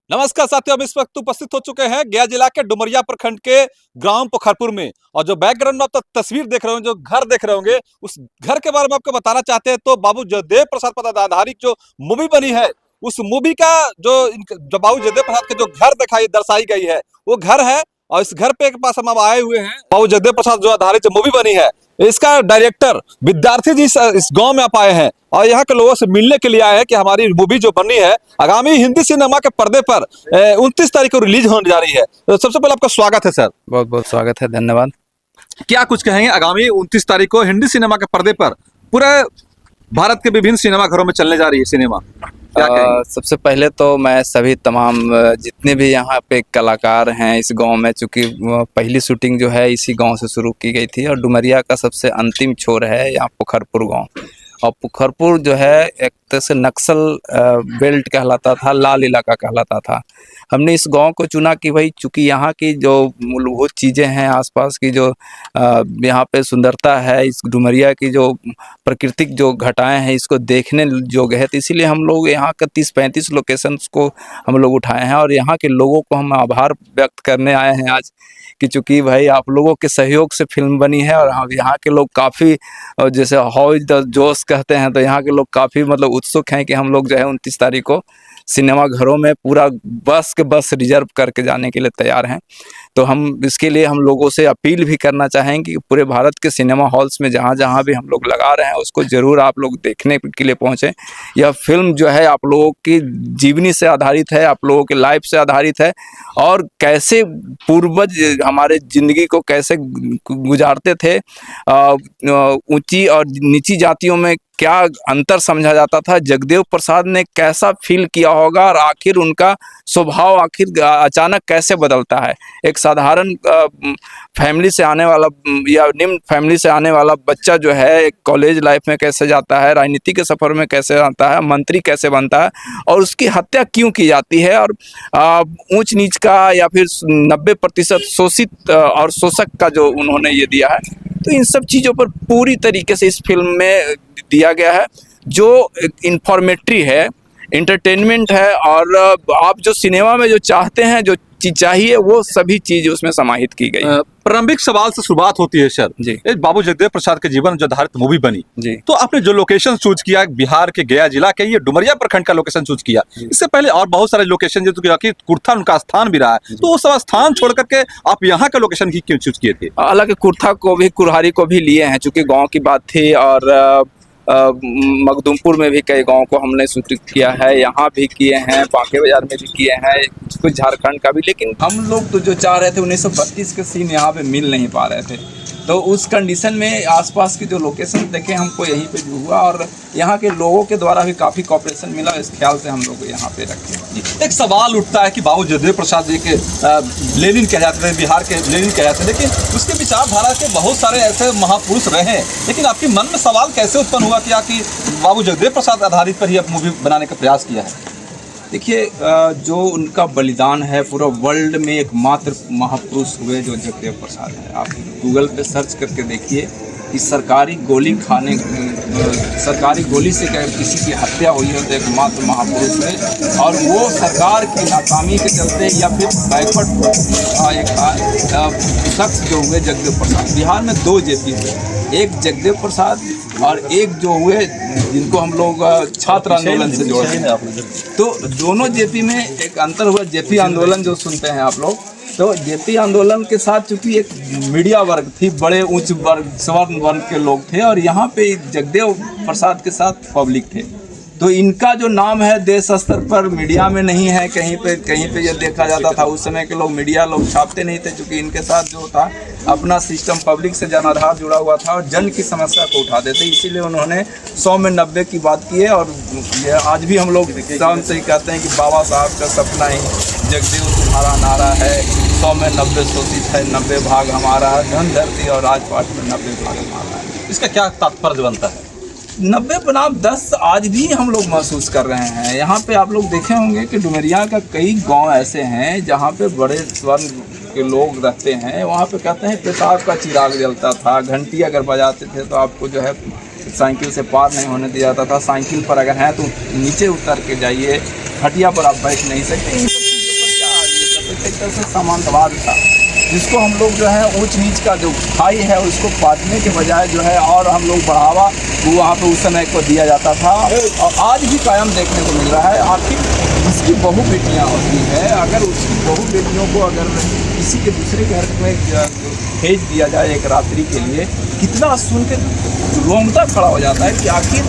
नमस्कार साथियों, हम इस वक्त उपस्थित हो चुके हैं गया जिला के डुमरिया प्रखंड के ग्राम पोखरपुर में। और जो बैकग्राउंड में आप तस्वीर देख रहे होंगे, जो घर देख रहे होंगे, उस घर के बारे में आपको बताना चाहते हैं। तो बाबू जगदेव प्रसाद पर आधारित जो मूवी बनी है, उस मूवी का जो बाबू जगदेव प्रसाद के जो घर दिखाई दर्शाई गई है, वो घर है। और इस घर पे के पास हम अब आए हुए हैं। बाबू जगदेव प्रसाद जो आधारित जो मूवी बनी है, इसका डायरेक्टर विद्यार्थी जी इस गांव में आप आए हैं और यहाँ के लोगों से मिलने के लिए आए हैं कि हमारी मूवी जो बनी है आगामी हिंदी सिनेमा के पर्दे पर 29 तारीख को रिलीज होने जा रही है। तो सबसे पहले आपका स्वागत है सर। बहुत बहुत स्वागत है, धन्यवाद। क्या कुछ कहेंगे, आगामी 29 तारीख को हिंदी सिनेमा के पर्दे पर पूरे भारत के विभिन्न सिनेमा घरों में चलने जा रही है सिनेमा, क्या कहेंगे? सबसे पहले तो मैं सभी तमाम जितने भी यहाँ पे कलाकार हैं इस गांव में, चूँकि पहली शूटिंग जो है इसी गांव से शुरू की गई थी और डुमरिया का सबसे अंतिम छोर है यहाँ पोखरपुर गांव। और पोखरपुर जो है एक तरह से नक्सल बेल्ट कहलाता था, लाल इलाका कहलाता था। हमने इस गांव को चुना कि भाई चूँकि यहाँ की जो मूलभूत चीज़ें हैं, आसपास की जो यहाँ पे सुंदरता है, इस डुमरिया की जो प्राकृतिक जो घटाएं हैं, इसको देखने योग्य है। तो इसीलिए हम लोग यहाँ का 30-35 लोकेशंस को हम लोग उठाए हैं और यहाँ के लोगों को हम आभार व्यक्त करने आए हैं आज कि चूँकि भाई आप लोगों के सहयोग से फिल्म बनी है। और हम यहाँ के लोग काफ़ी जैसे हौज द जोश कहते हैं, तो यहाँ के लोग काफ़ी मतलब उत्सुक हैं कि हम लोग जो है 29 तारीख को सिनेमा घरों में पूरा बस के बस रिजर्व करके जाने के लिए तैयार हैं। तो हम इसके लिए हम लोगों से अपील भी करना चाहेंगे कि पूरे भारत के सिनेमा हॉल्स में जहाँ जहाँ भी हम लोग लगा रहे हैं उसको ज़रूर आप लोग देखने के लिए पहुँचें। यह फिल्म जो है आप लोगों की जीवनी से आधारित है, आप लोगों के लाइफ से आधारित है और कैसे पूर्वज हमारे ज़िंदगी को कैसे गुजारते थे, ऊंची और नीची जातियों में क्या अंतर समझा जाता था, जगदेव प्रसाद ने कैसा फील किया होगा और आखिर उनका स्वभाव आखिर अचानक कैसे बदलता है। एक साधारण फैमिली से आने वाला या निम्न फैमिली से आने वाला बच्चा जो है एक कॉलेज लाइफ में कैसे जाता है, राजनीति के सफ़र में कैसे आता है, मंत्री कैसे बनता है और उसकी हत्या क्यों की जाती है, और ऊंच नीच का या फिर 90% शोषित और शोषक का जो उन्होंने ये दिया है। तो इन सब चीज़ों पर पूरी तरीके से इस फिल्म में दिया गया है, जो इंफॉर्मेटरी है, एंटरटेनमेंट है और आप जो सिनेमा में जो चाहते हैं, जो चीज़ चाहिए, वो सभी चीज़ उसमें समाहित की गई। प्रारंभिक सवाल से शुरुआत होती है सर जी। बाबू जगदेव प्रसाद के जीवन जो आधारित मूवी बनी जी। तो आपने जो लोकेशन चूज किया बिहार के गया जिला के, ये डुमरिया प्रखंड का लोकेशन चूज किया। इससे पहले और बहुत सारे लोकेशन जो कुर्था उनका स्थान भी रहा है, तो वो सब स्थान छोड़ करके आप यहाँ का लोकेशन ही क्यों चूज किए थे? हालांकि कुर्था को भी, कुरहारी को भी लिए हैं, चूँकि गाँव की बात थी और मखदूमपुर में भी कई गाँव को हमने शूट किया है, यहाँ भी किए हैं, बांके बाजार में भी किए हैं, कुछ झारखंड का भी। लेकिन हम लोग तो जो चाह रहे थे 1932 के सीन यहाँ पे मिल नहीं पा रहे थे, तो उस कंडीशन में आसपास की जो लोकेशन देखे हमको यहीं पे जो हुआ और यहाँ के लोगों के द्वारा भी काफ़ी कॉपरेशन मिला, इस ख्याल से हम लोग यहाँ पे रखे। एक सवाल उठता है कि बाबू जगदेव प्रसाद जी के लेनिन कह जाते थे, बिहार के लेनिन कह जाते थे, लेकिन उसके विचारधारा के बहुत सारे ऐसे महापुरुष रहे, लेकिन आपके मन में सवाल कैसे उत्पन्न हुआ कि बाबू जगदेव प्रसाद आधारित पर ही आप मूवी बनाने का प्रयास किया है? देखिए, जो उनका बलिदान है, पूरा वर्ल्ड में एकमात्र महापुरुष हुए जो जगदेव प्रसाद है। आप गूगल पे सर्च करके देखिए कि सरकारी गोली से किसी की हत्या हुई है तो एकमात्र महापुरुष है। और वो सरकार की नाकामी के चलते या फिर बैकवर्ड एक शख्स जो हुए जगदेव प्रसाद। बिहार में 2 जेपी हुए, एक जगदेव प्रसाद और एक जो हुए जिनको हम लोग छात्र आंदोलन से जोड़ते हैं। तो दोनों जेपी में एक अंतर हुआ। जेपी आंदोलन जो सुनते हैं आप लोग, तो जेपी आंदोलन के साथ चूंकि एक मीडिया वर्ग थी, बड़े उच्च वर्ग, स्वर्ण वर्ग के लोग थे, और यहाँ पे जगदेव प्रसाद के साथ पब्लिक थे। तो इनका जो नाम है देश स्तर पर मीडिया में नहीं है, कहीं पे ये देखा जाता था। उस समय के लोग मीडिया लोग छापते नहीं थे, क्योंकि इनके साथ जो था अपना सिस्टम पब्लिक से जनाधार जुड़ा हुआ था और जन की समस्या को उठाते थे। इसीलिए उन्होंने 100 में 90 की बात की है। और ये आज भी हम लोग शान से ही कहते हैं कि बाबा साहब का सपना ही जगदेव तुम्हारा नारा है, 100 में 90 शोषित है, 90 भाग हमारा है, धन धरती और राजपाट में 90 भाग हमारा है। इसका क्या तात्पर्य बनता है? 90 बनाम 10 आज भी हम लोग महसूस कर रहे हैं। यहाँ पे आप लोग देखे होंगे कि डुमरिया का कई गांव ऐसे हैं जहाँ पे बड़े स्वर्ण के लोग रहते हैं। वहाँ पे कहते हैं पेशाब का चिराग जलता था, घंटी अगर बजाते थे तो आपको जो है साइकिल से पार नहीं होने दिया जाता था। साइकिल पर अगर हैं तो नीचे उतर के जाइए, खटिया पर आप बैठ नहीं सकते। एक तरह से सामंतवाद था, जिसको हम लोग जो है ऊंच नीच का जो खाई है उसको बांटने के बजाय जो है और हम लोग बढ़ावा वो वहाँ पे उस समय को दिया जाता था, और आज भी कायम देखने को मिल रहा है। आखिर जिसकी बहू बेटियाँ होती है, अगर उसकी बहू बेटियों को अगर किसी के दूसरे घर में भेज दिया जाए एक रात्रि के लिए, कितना सुन के रोंगटा खड़ा हो जाता है कि आखिर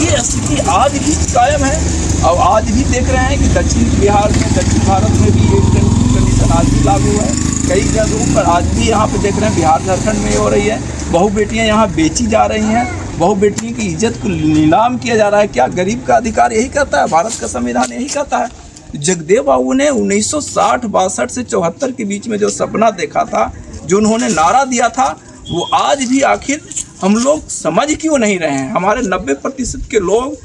ये स्थिति आज भी कायम है। और आज भी देख रहे हैं कि दक्षिण बिहार में, दक्षिण भारत में भी ये कंडीशन आज भी लागू है। कई जगहों पर आज भी यहाँ पे देख रहे हैं, बिहार झारखंड में हो रही है। बहू बेटियाँ यहाँ बेची जा रही हैं, बहू बेटियों की इज्जत को नीलाम किया जा रहा है। क्या गरीब का अधिकार यही कहता है? भारत का संविधान यही कहता है। जगदेव बाबू ने 1960-62 से 74 के बीच में जो सपना देखा था, जो उन्होंने नारा दिया था, वो आज भी आखिर हम लोग समझ क्यों नहीं रहे हैं? हमारे 90% के लोग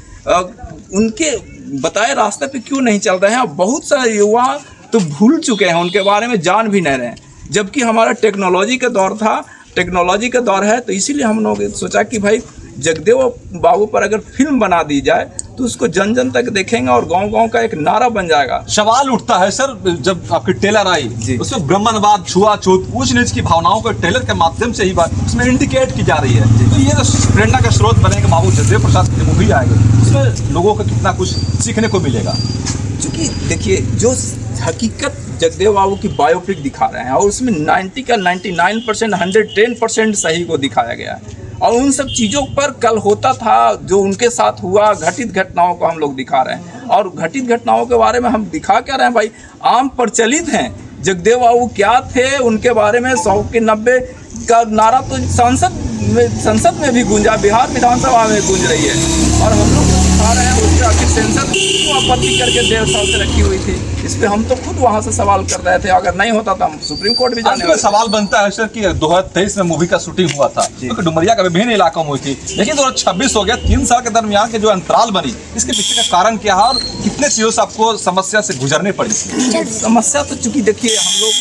उनके बताए रास्ते पे क्यों नहीं चल रहे हैं? बहुत सारे युवा तो भूल चुके हैं, उनके बारे में जान भी नहीं रहे हैं। जबकि हमारा टेक्नोलॉजी का दौर था, टेक्नोलॉजी का दौर है, तो इसीलिए हम लोग सोचा कि भाई जगदेव बाबू पर अगर फिल्म बना दी जाए तो उसको जन जन तक देखेंगे और गांव-गांव का एक नारा बन जाएगा। सवाल उठता है सर, जब आपकी टेलर आई उसमें ब्राह्मणवाद, छुआछूत, ऊंच नीच की भावनाओं को टेलर के माध्यम से ही बात उसमें इंडिकेट की जा रही है। तो ये जो प्रेरणा का स्रोत बनेगा बाबू जगदेव प्रसाद की मूवी आएगा, उसमें लोगों को कितना कुछ सीखने को मिलेगा। क्योंकि देखिए, जो हकीकत जगदेव बाबू की बायोपिक दिखा रहे हैं और उसमें 90 का 99%, 110% सही को दिखाया गया है, और उन सब चीज़ों पर कल होता था जो उनके साथ हुआ, घटित घटनाओं को हम लोग दिखा रहे हैं। और घटित घटनाओं के बारे में हम दिखा क्या रहे हैं भाई? आम प्रचलित हैं। जगदेव बाबू क्या थे, उनके बारे में 100 के 90 का नारा तो संसद में भी गूंजा, बिहार विधानसभा में गूंज रही है। और हम लोग दिखा रहे हैं उसके आखिर सेंसर क्यों आपत्ति करके 1.5 साल से रखी हुई थी? इस पे हम तो खुद वहाँ से सवाल कर रहे थे। अगर नहीं होता तो हम सुप्रीम कोर्ट भी जाने वाले। सवाल बनता है सर कि 2023 में मूवी का शूटिंग हुआ था, तो डुमरिया का विभिन्न इलाकों में हुई थी, लेकिन 2026 हो गया। 3 साल के दरमियान के जो अंतराल बनी, इसके पीछे का कारण क्या है और कितने चीजों से आपको समस्या से गुजरनी पड़ी? समस्या तो चूंकि देखिए, हम लोग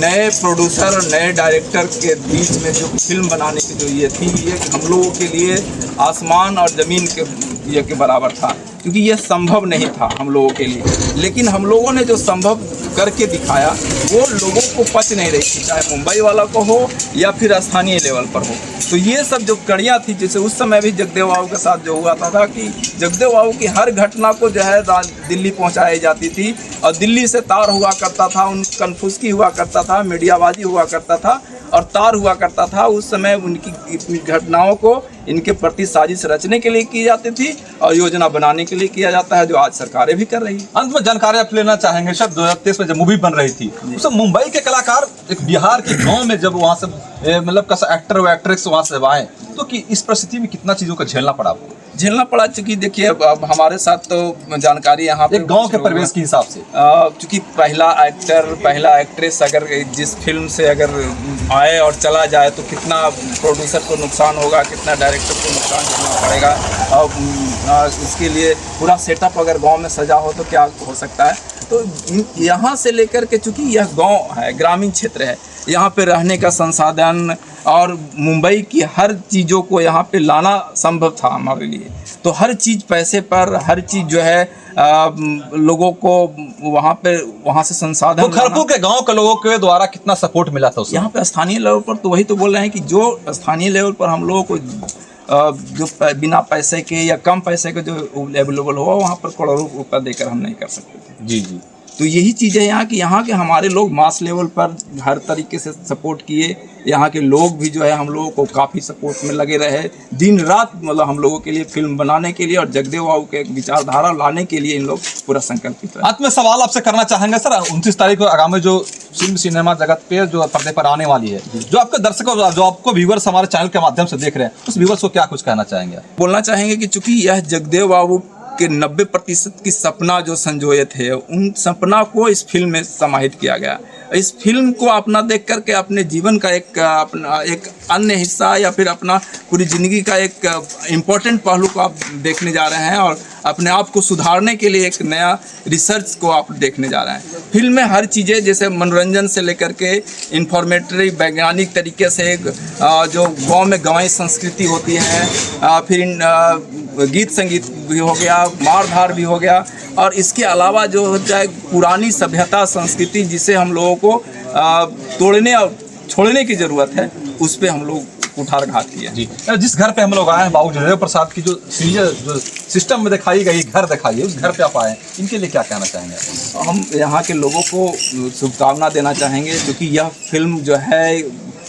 नए प्रोड्यूसर और नए डायरेक्टर के बीच में जो फिल्म बनाने की जो ये थी, ये हम लोगों के लिए आसमान और ज़मीन के बराबर था, क्योंकि ये संभव नहीं था हम लोगों के लिए। लेकिन हम लोगों ने जो संभव करके दिखाया वो लोगों को पच नहीं रही थी, चाहे मुंबई वाला को हो या फिर स्थानीय लेवल पर हो। तो ये सब जो कड़ियाँ थी, जैसे उस समय भी जगदेव बाबू के साथ जो हुआ था कि जगदेव बाबू की हर घटना को जो है दिल्ली पहुंचाई जाती थी, और दिल्ली से तार हुआ करता था, उन कन्फ्यूज़ी हुआ करता था, मीडियाबाजी हुआ करता था और तार हुआ करता था। उस समय उनकी घटनाओं को इनके प्रति साजिश रचने के लिए की जाती थी और योजना बनाने के लिए किया जाता है, जो आज सरकारें भी कर रही है। अंत में जानकारी आप लेना चाहेंगे सर, 2023 में जब मूवी बन रही थी, उस मुंबई के कलाकार एक बिहार के गांव में जब वहाँ से मतलब कैसा एक्टर व एक्ट्रेस वहाँ से आए, तो कि इस परिस्थिति में कितना चीज़ों का झेलना पड़ा आपको? झेलना पड़ा, चूँकि देखिए अब हमारे साथ तो जानकारी यहाँ पे एक गांव के परिवेश के हिसाब से, चूँकि पहला एक्टर, पहला एक्ट्रेस अगर जिस फिल्म से अगर आए और चला जाए तो कितना प्रोड्यूसर को नुकसान होगा, कितना डायरेक्टर को नुकसान झेलना पड़ेगा। और इसके लिए पूरा सेटअप अगर गांव में सजा हो तो क्या हो सकता है। तो यहाँ से लेकर के, चूँकि यह गांव है, ग्रामीण क्षेत्र है, यहाँ पे रहने का संसाधन और मुंबई की हर चीज़ों को यहाँ पे लाना संभव था हमारे लिए। तो हर चीज़ पैसे पर, हर चीज़ जो है लोगों को वहाँ से संसाधन। तो खरपुर के गांव के लोगों के द्वारा कितना सपोर्ट मिला था उसमें? यहाँ पे स्थानीय लेवल पर तो वही तो बोल रहे हैं कि जो स्थानीय लेवल पर हम लोगों को जो बिना पैसे के या कम पैसे के जो अवेलेबल हुआ, वहाँ पर करोड़ों रुपये देकर हम नहीं कर सकते थे। जी जी। तो यही चीज़ है यहाँ की, यहाँ के हमारे लोग मास लेवल पर हर तरीके से सपोर्ट किए। यहाँ के लोग भी जो है हम लोगों को काफ़ी सपोर्ट में लगे रहे, दिन रात मतलब हम लोगों के लिए फिल्म बनाने के लिए और जगदेव बाबू के विचारधारा लाने के लिए इन लोग पूरा संकल्पित रहे। अंत में सवाल आपसे करना चाहेंगे सर, 29 तारीख को आगामी जो फिल्म सिनेमा जगत पे जो पर्दे पर आने वाली है, जो आपके दर्शकों, जो आपको व्यूवर्स हमारे चैनल के माध्यम से देख रहे हैं, उस व्यूवर्स को क्या कुछ कहना चाहेंगे? बोलना चाहेंगे कि चूँकि यह जगदेव बाबू के 90% की सपना जो संजोए थे, उन सपना को इस फिल्म में समाहित किया गया। इस फिल्म को अपना देख करके अपने जीवन का एक अन्य हिस्सा या फिर अपना पूरी ज़िंदगी का एक इम्पोर्टेंट पहलू को आप देखने जा रहे हैं। और अपने आप को सुधारने के लिए एक नया रिसर्च को आप देखने जा रहे हैं। फिल्म में हर चीज़ें जैसे मनोरंजन से लेकर के इंफॉर्मेटरी वैज्ञानिक तरीके से जो गांव में गंवाई संस्कृति होती है, फिर गीत संगीत भी हो गया, मार धार भी हो गया, और इसके अलावा जो होता है पुरानी सभ्यता संस्कृति जिसे हम लोगों को तोड़ने और छोड़ने की ज़रूरत है, उस पर हम लोग कुठारघात किए। जी, जिस घर पे हम लोग आए हैं, बाबू जयदेव प्रसाद की जो सिस्टम में दिखाई गई घर दिखाई है, उस घर पे आप आए, इनके लिए क्या कहना चाहेंगे? हम यहाँ के लोगों को शुभकामना देना चाहेंगे, क्योंकि यह फिल्म जो है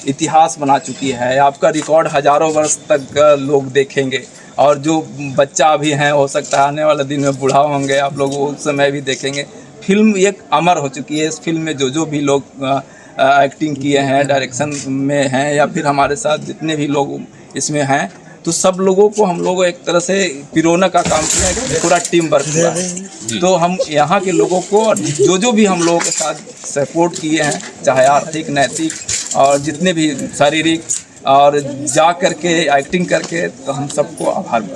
इतिहास बना चुकी है। आपका रिकॉर्ड हज़ारों वर्ष तक लोग देखेंगे, और जो बच्चा भी हैं हो सकता है आने वाले दिन में बूढ़ा होंगे, आप लोग उस समय भी देखेंगे। फिल्म एक अमर हो चुकी है। इस फिल्म में जो भी लोग एक्टिंग किए हैं, डायरेक्शन में हैं, या फिर हमारे साथ जितने भी लोग इसमें हैं, तो सब लोगों को हम लोग एक तरह से पिरोने का काम किया है, पूरा टीम वर्क हुआ है। तो हम यहाँ के लोगों को जो भी हम लोगों के साथ सपोर्ट किए हैं, चाहे आर्थिक, नैतिक और जितने भी शारीरिक, और जा करके एक्टिंग करके, तो हम सबको आभार।